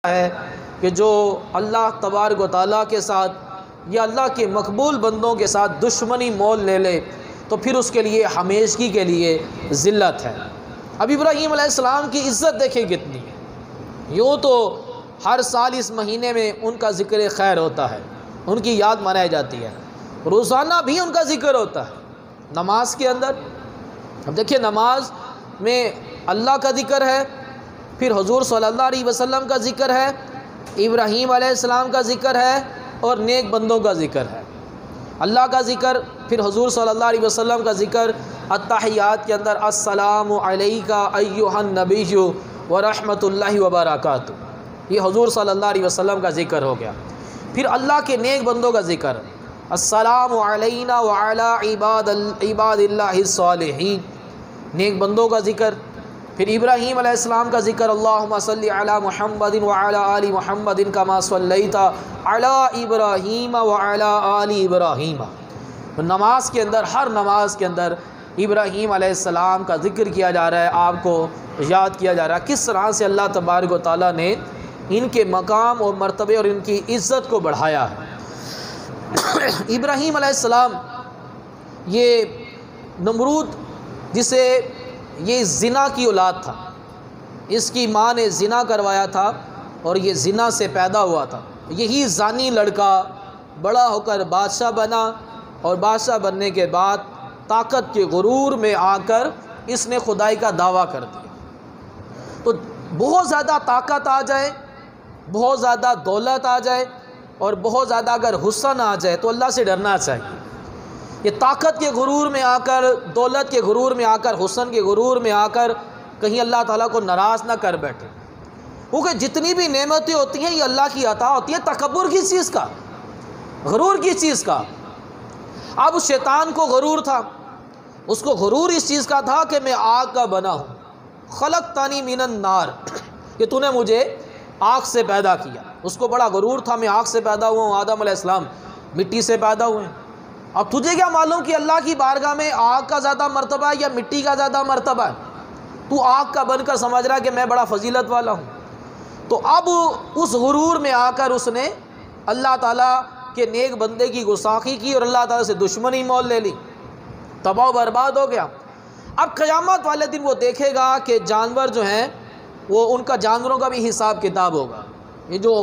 है कि जो अल्लाह तबारक व तआला के साथ या अल्लाह के मकबूल बंदों के साथ दुश्मनी मोल ले ले तो फिर उसके लिए हमेशगी के लिए ज़िल्लत है। अब इब्राहीम अलैहिस्सलाम की इज़्ज़त देखें कितनी है। यूँ तो हर साल इस महीने में उनका ज़िक्र खैर होता है, उनकी याद मनाई जाती है, रोज़ाना भी उनका ज़िक्र होता है नमाज के अंदर। अब देखिए नमाज में अल्लाह का ज़िक्र है, फिर हुज़ूर सल्लल्लाहु अलैहि वसल्लम का ज़िक्र है, इब्राहीम अलैहिस्सलाम का ज़िक्र है और नेक बंदों का ज़िक्र है। अल्लाह का ज़िक्र, फिर हुज़ूर सल्लल्लाहु अलैहि वसल्लम का ज़िक्र अत्तहियात के अंदर अस्सलामु अलैका अय्युहन नबिय्यु व रहमतुल्लाहि व बरकातुहू, ये हुज़ूर सल्लल्लाहु अलैहि वसल्लम का ज़िक्र हो गया। फिर अल्लाह के नेक बंदों का ज़िक्र अस्सलामु अलैना व अला इबादिल्लाहिस सालिहीन, नेक बंदों का ज़िक्र। फिर इब्राहीम अलैहिस्सलाम का ज़िक्र अल्लाहुम्मा सल्लि अला मुहम्मदिन व अला आलि मुहम्मदिन कमा सल्लैता अला इब्राहीम व अला आलि इब्राहीम। तो नमाज के अंदर, हर नमाज के अंदर इब्राहीम अलैहिस्सलाम का ज़िक्र किया जा रहा है, आपको याद किया जा रहा है किस तरह से अल्लाह तबारक व तआला ने इनके मकाम और मर्तबे और इनकी इज़्ज़त को बढ़ाया है। इब्राहीम अलैहिस्सलाम ये नमरूद, जिसे ये ज़िना की औलाद था, इसकी माँ ने ज़िना करवाया था और ये ज़िना से पैदा हुआ था। यही ज़ानी लड़का बड़ा होकर बादशाह बना और बादशाह बनने के बाद ताकत के गुरूर में आकर इसने खुदाई का दावा कर दिया। तो बहुत ज़्यादा ताकत आ जाए, बहुत ज़्यादा दौलत आ जाए और बहुत ज़्यादा अगर हुस्न आ जाए तो अल्लाह से डरना चाहिए। ये ताकत के गुरूर में आकर, दौलत के गुरूर में आकर, हुस्न के गुरूर में आकर कहीं अल्लाह ताला को नाराज़ ना कर बैठे, क्योंकि जितनी भी नेमतें होती हैं ये अल्लाह की अता होती है। तकब्बुर किस चीज़ का, गुरूर किस चीज़ का। अब शैतान को गुरूर था, उसको गुरूर इस चीज़ का था कि मैं आग का बना हूँ, खलक़तानी मिनन नार, कि तूने मुझे आग से पैदा किया। उसको बड़ा गुरूर था, मैं आग से पैदा हुआ हूँ, आदम अलैहिस्सलाम मिट्टी से पैदा हुए हैं। अब तुझे क्या मालूम कि अल्लाह की बारगाह में आग का ज़्यादा मर्तबा है या मिट्टी का ज़्यादा मर्तबा है। तू आग का बनकर समझ रहा है कि मैं बड़ा फजीलत वाला हूँ। तो अब उस गुरूर में आकर उसने अल्लाह ताला के नेक बंदे की गुस्ताखी की और अल्लाह ताला से दुश्मनी मोल ले ली, तबाह बर्बाद हो गया। अब क़यामत वाले दिन वो देखेगा कि जानवर जो हैं वो, उनका जानवरों का भी हिसाब किताब होगा। ये जो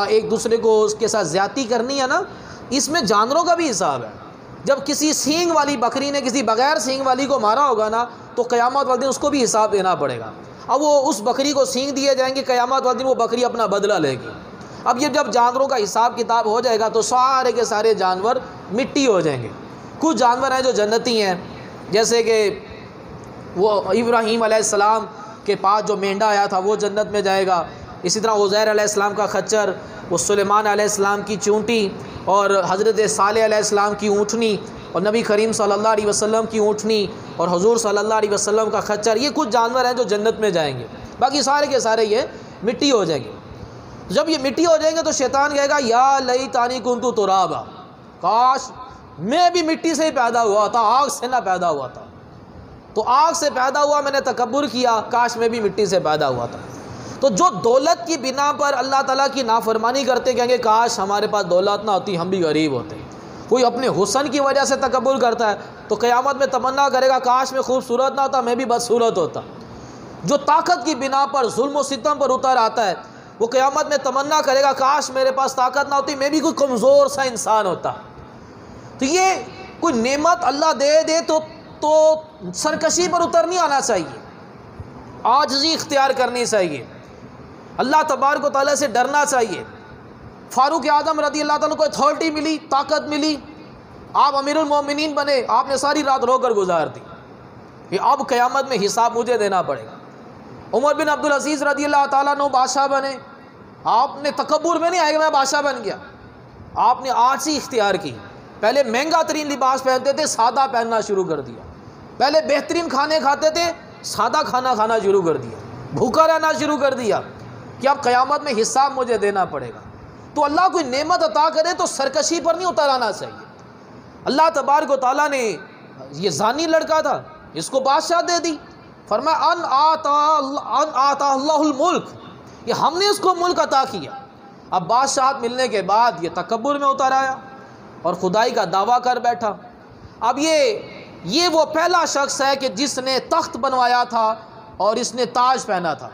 एक दूसरे को उसके साथ ज़्यादती करनी है ना, इसमें जानवरों का भी हिसाब है। जब किसी सींग वाली बकरी ने किसी बगैर सींग वाली को मारा होगा ना, तो क़यामत वाले दिन उसको भी हिसाब देना पड़ेगा। अब वो उस बकरी को सींग दिए जाएंगे, क़यामत वाले दिन वो बकरी अपना बदला लेगी। अब ये जब जानवरों का हिसाब किताब हो जाएगा तो सारे के सारे जानवर मिट्टी हो जाएंगे। कुछ जानवर हैं जो जन्नती हैं, जैसे कि वो इब्राहीम अलैहिस्सलाम के पास जो मेंढा आया था वो जन्नत में जाएगा। इसी तरह उज़ैर अलैहिस्सलाम का खच्चर, वो सुलेमान अलैहिस्सलाम की चूंटी और हज़रत सालेह अलैहिस्सलाम की ऊँटनी और नबी करीम सल्लल्लाहु अलैहि वसल्लम की ऊँटनी और हुज़ूर सल्लल्लाहु अलैहि वसल्लम का खच्चर, ये कुछ जानवर हैं जो जन्नत में जाएंगे। बाकी सारे के सारे ये मिट्टी हो जाएंगे। जब ये मिट्टी हो जाएंगे तो शैतान कहेगा या लैतानी कुन्तु तुराबा, काश मैं भी मिट्टी से ही पैदा हुआ था, आग से ना पैदा हुआ था। तो आग से पैदा हुआ, मैंने तकब्बुर किया, काश मैं भी मिट्टी से पैदा हुआ था। तो जो दौलत की बिना पर अल्लाह ताला की नाफरमानी करते कहेंगे काश हमारे पास दौलत ना होती, हम भी गरीब होते। कोई अपने हुस्न की वजह से तकब्बुर करता है तो क़यामत में तमन्ना करेगा काश मैं खूबसूरत ना होता, मैं भी बदसूरत होता। जो ताकत की बिना पर जुल्म और सितम पर उतर आता है वो क़यामत में तमन्ना करेगा काश मेरे पास ताकत ना होती, मैं भी कोई कमज़ोर सा इंसान होता। तो ये कोई नेमत अल्लाह दे तो सरकशी पर उतर नहीं आना चाहिए, आजिज़ी इख्तियार करनी चाहिए, अल्लाह तबारक व तआला से डरना चाहिए। फ़ारूक आज़म रज़ी अल्लाह ताला को अथॉरिटी मिली, ताकत मिली, आप अमीरुल मोमिनीन बने, आपने सारी रात रोकर गुजार दी कि अब क़यामत में हिसाब मुझे देना पड़ेगा। उमर बिन अब्दुल अज़ीज़ रज़ी अल्लाह ताला अन्हु बादशाह बने, आपने तकब्बुर में नहीं आएगा मैं बादशाह बन गया, आपने आजी इख्तियार की। पहले महंगा तरीन लिबास पहनते थे, सादा पहनना शुरू कर दिया। पहले बेहतरीन खाने खाते थे, सादा खाना खाना शुरू कर दिया। भूखा रहना शुरू कर दिया कि अब क़यामत में हिसाब मुझे देना पड़ेगा। तो अल्लाह कोई नेमत अता करे तो सरकशी पर नहीं उतर आना चाहिए। अल्लाह तबारक व तआला ने ये ज़ानी लड़का था, इसको बादशाह दे दी। फरमाया अन आता अल्लाहुल मुल्क, ये हमने इसको मुल्क अता किया। अब बादशाहत मिलने के बाद ये तकब्बुर में उतर आया और खुदाई का दावा कर बैठा। अब ये वो पहला शख्स है कि जिसने तख्त बनवाया था और इसने ताज पहना था।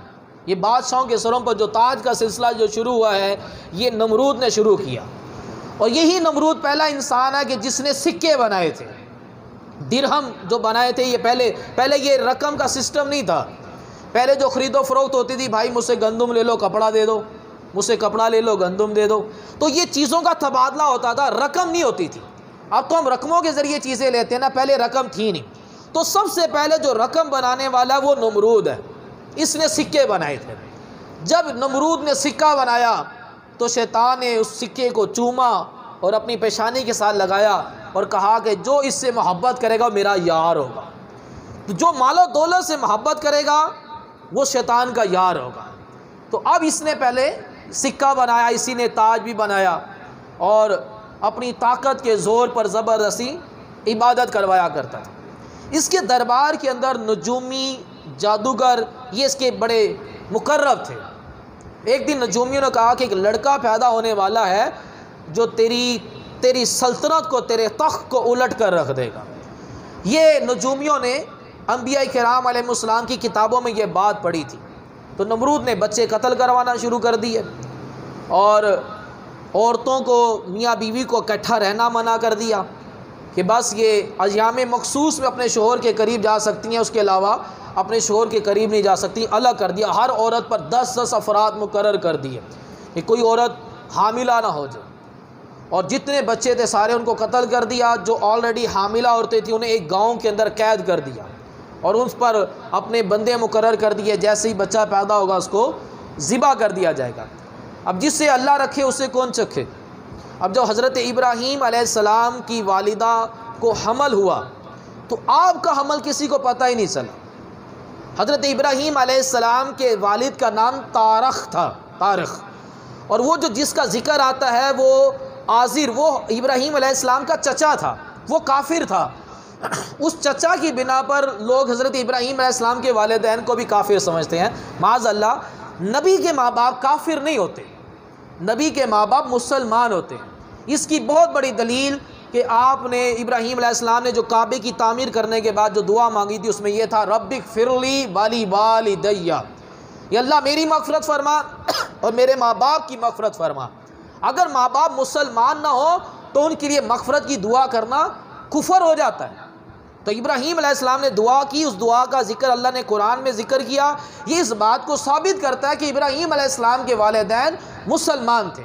ये बादशाहों के सरों पर जो ताज का सिलसिला जो शुरू हुआ है, ये नमरूद ने शुरू किया। और यही नमरूद पहला इंसान है कि जिसने सिक्के बनाए थे, दिरहम जो बनाए थे। ये पहले ये रकम का सिस्टम नहीं था। पहले जो ख़रीदो फ़रोख्त होती थी, भाई मुझसे गंदम ले लो, कपड़ा दे दो, मुझसे कपड़ा ले लो, गंदम दे दो। तो ये चीज़ों का तबादला होता था, रकम नहीं होती थी। अब तो हम रकमों के ज़रिए चीज़ें लेते हैं ना, पहले रकम थी नहीं। तो सबसे पहले जो रकम बनाने वाला वो नमरूद है, इसने सिक्के बनाए थे। जब नमरूद ने सिक्का बनाया तो शैतान ने उस सिक्के को चूमा और अपनी पेशानी के साथ लगाया और कहा कि जो इससे मोहब्बत करेगा वो मेरा यार होगा। तो जो मालो दौलत से मोहब्बत करेगा वो शैतान का यार होगा। तो अब इसने पहले सिक्का बनाया, इसी ने ताज भी बनाया और अपनी ताकत के ज़ोर पर ज़बरदस्ती इबादत करवाया करता था। इसके दरबार के अंदर नजूमी, जादूगर ये इसके बड़े मुकर्रब थे। एक दिन नजूमियों ने कहा कि एक लड़का पैदा होने वाला है जो तेरी सल्तनत को, तेरे तख्त को उलट कर रख देगा। ये नजूमियों ने अंबिया किराम अलैहिस्सलाम की किताबों में ये बात पढ़ी थी। तो नमरूद ने बच्चे कत्ल करवाना शुरू कर दिए और औरतों को, मियाँ बीवी को इकट्ठा रहना मना कर दिया कि बस ये अय्याम मखसूस में अपने शोहर के करीब जा सकती हैं, उसके अलावा अपने शोहर के करीब नहीं जा सकती। अलग कर दिया। हर औरत पर 10-10 अफराद मुकर्रर कर दिए कि कोई औरत हामिला ना हो जाए। और जितने बच्चे थे सारे उनको कत्ल कर दिया। जो ऑलरेडी हामिला औरतें थी उन्हें एक गाँव के अंदर कैद कर दिया और उस पर अपने बंदे मुकर्रर कर दिए। जैसे ही बच्चा पैदा होगा उसको ज़िबा कर दिया जाएगा। अब जिससे अल्लाह रखे उसे कौन चखे। अब जब हज़रत इब्राहीम अलैहिस्सलाम की वालिदा को हमल हुआ तो आपका हमल किसी को पता ही नहीं चला। हज़रत इब्राहीम अलैहिस्सलाम के वालिद का नाम तारख था, तारख। और वो जो जिसका ज़िक्र आता है वो आज़िर, वो इब्राहीम अलैहिस्सलाम का चचा था, वो काफिर था। उस चचा की बिना पर लोग हज़रत इब्राहीम अलैहिस्सलाम के वालिदैन को भी काफिर समझते हैं। माज़अल्लाह, नबी के माँ बाप काफिर नहीं होते, नबी के माँ बाप मुसलमान होते हैं। इसकी बहुत बड़ी दलील कि आपने इब्राहीम अलैहिस्सलाम ने जो काबे की तामीर करने के बाद जो दुआ मांगी थी उसमें यह था, रब्बिक फिरली वाली वालिदैया, या अल्लाह मेरी मग़फ़िरत फरमा और मेरे माँ बाप की मग़फ़िरत फरमा। अगर माँ बाप मुसलमान ना हो तो उनके लिए मग़फ़िरत की दुआ करना कुफ़र हो जाता है। तो इब्राहीम अलैहिस्सलाम ने दुआ की, उस दुआ का ज़िक्र अल्लाह ने कुरान में ज़िक्र किया। ये इस बात को साबित करता है कि इब्राहीम अलैहिस्सलाम के वालिदैन मुसलमान थे।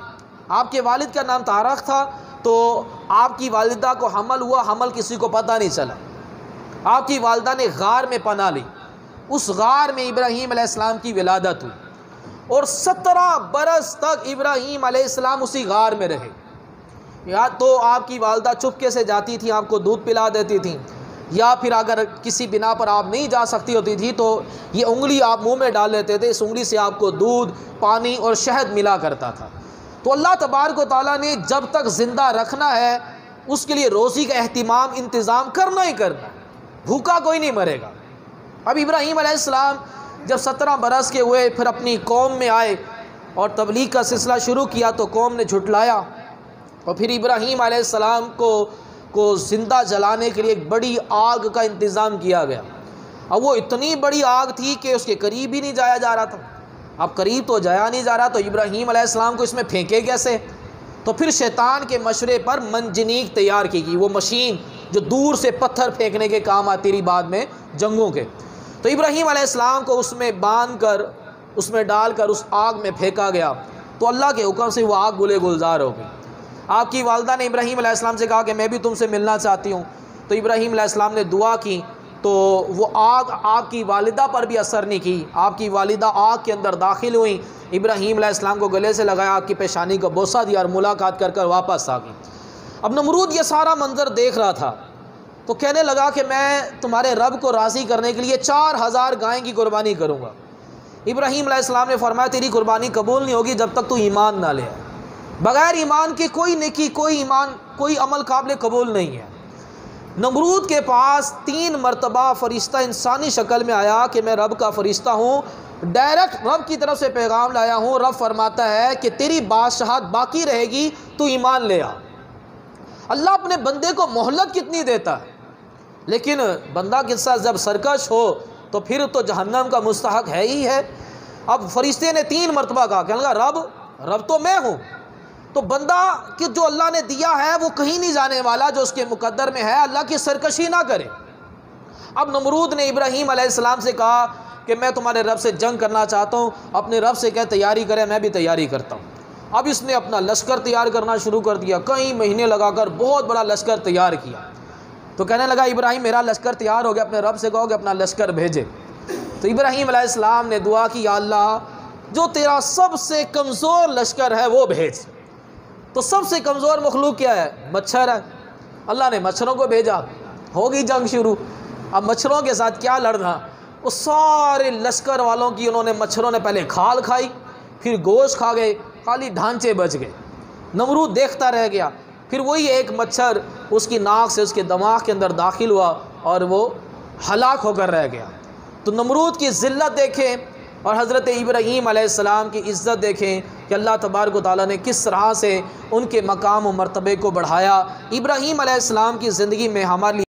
आपके वालिद का नाम तारख था, तो आपकी वालिदा को हमल हुआ, हमल किसी को पता नहीं चला। आपकी वालिदा ने गार में पनाह ली, उस गार में इब्राहीम अलैहिस्सलाम की विलादत हुई और 17 बरस तक इब्राहीम अलैहिस्सलाम उसी गार में रहे। या तो आपकी वालिदा चुपके से जाती थी, आपको दूध पिला देती थी, या फिर अगर किसी बिना पर आप नहीं जा सकती होती थी तो ये उंगली आप मुंह में डाल लेते थे, इस उंगली से आपको दूध, पानी और शहद मिला करता था। तो अल्लाह तबारक व तआला ने जब तक ज़िंदा रखना है उसके लिए रोज़ी का एहतिमाम, इंतज़ाम करना ही करना, भूखा कोई नहीं मरेगा। अब इब्राहीम अलैहिस्सलाम जब 17 बरस के हुए, फिर अपनी कौम में आए और तबलीग का सिलसिला शुरू किया तो कौम ने झुटलाया और फिर इब्राहीम अलैहिस्सलाम को ज़िंदा जलाने के लिए एक बड़ी आग का इंतज़ाम किया गया। अब वो इतनी बड़ी आग थी कि उसके करीब ही नहीं जाया जा रहा था। अब करीब तो जाया नहीं जा रहा, तो इब्राहीम अलैहिस्सलाम को इसमें फेंके कैसे। तो फिर शैतान के मशवरे पर मंजनीक तैयार की गई, वो मशीन जो दूर से पत्थर फेंकने के काम आती रही बाद में जंगों के। तो इब्राहीम अलैहिस्सलाम को उसमें बांध कर, उसमें डालकर उस आग में फेंका गया। तो अल्लाह के हुक्म से वो आग गुले गुलजार हो गई। आपकी वालिदा ने इब्राहीम अलैहिस्सलाम से कहा कि मैं भी तुमसे मिलना चाहती हूँ। तो इब्राहीम अलैहिस्सलाम ने दुआ की तो वो आग आपकी वालिदा पर भी असर नहीं की। आपकी वालिदा आग के अंदर दाखिल हुई, इब्राहीम अलैहिस्सलाम को गले से लगाया, आग की पेशानी को बोसा दिया और मुलाकात कर कर वापस आ गई। अब नमरूद ये सारा मंजर देख रहा था तो कहने लगा कि मैं तुम्हारे रब को राज़ी करने के लिए 4000 गाय की कुर्बानी करूँगा। इब्राहीम अलैहिस्सलाम ने फरमाया तेरी कुर्बानी कबूल नहीं होगी जब तक तू ईमान ना ले आए। बग़ैर ईमान के कोई नेकी, कोई ईमान, कोई अमल काबिल कबूल नहीं है। नमरूद के पास 3 मरतबा फ़रिश्ता इंसानी शक्ल में आया कि मैं रब का फ़रिश्ता हूँ डायरेक्ट रब की तरफ से पैगाम लाया हूँ। रब फरमाता है कि तेरी बादशाहत बाकी रहेगी, तू ईमान ले आ। अल्लाह अपने बंदे को मोहलत कितनी देता है, लेकिन बंदा के साथ जब सरकश हो तो फिर तो जहन्नम का मुस्तहक है ही है। अब फरिश्ते ने 3 मरतबा कहा, कहने लगा रब तो मैं हूँ। तो बंदा कि जो अल्लाह ने दिया है वो कहीं नहीं जाने वाला, जो उसके मुकद्दर में है, अल्लाह की सरकशी ना करे। अब नमरूद ने इब्राहीम अलैहिस्सलाम से कहा कि मैं तुम्हारे रब से जंग करना चाहता हूँ, अपने रब से कह तैयारी करें, मैं भी तैयारी करता हूँ। अब इसने अपना लश्कर तैयार करना शुरू कर दिया, कई महीने लगाकर बहुत बड़ा लश्कर तैयार किया। तो कहने लगा इब्राहीम मेरा लश्कर तैयार हो गया, अपने रब से कहो कि अपना लश्कर भेजे। तो इब्राहीम अलैहिस्सलाम ने दुआ की, या अल्लाह जो तेरा सबसे कमज़ोर लश्कर है वो भेज। तो सबसे कमज़ोर मखलूक क्या है? मच्छर है। अल्लाह ने मच्छरों को भेजा, होगी जंग शुरू। अब मच्छरों के साथ क्या लड़ना, वो सारे लश्कर वालों की उन्होंने मच्छरों ने पहले खाल खाई, फिर गोश्त खा गए, खाली ढांचे बच गए। नमरूद देखता रह गया, फिर वही एक मच्छर उसकी नाक से उसके दिमाग के अंदर दाखिल हुआ और वो हलाक होकर रह गया। तो नमरूद की ज़िल्लत देखें और हज़रत इब्राहीम अलैहिस्सलाम की इज़्ज़त देखें कि अल्लाह तबारक व तआला ने किस तरह से उनके मकाम व मर्तबे को बढ़ाया। इब्राहीम अलैहिस्सलाम की ज़िंदगी में हमारे लिए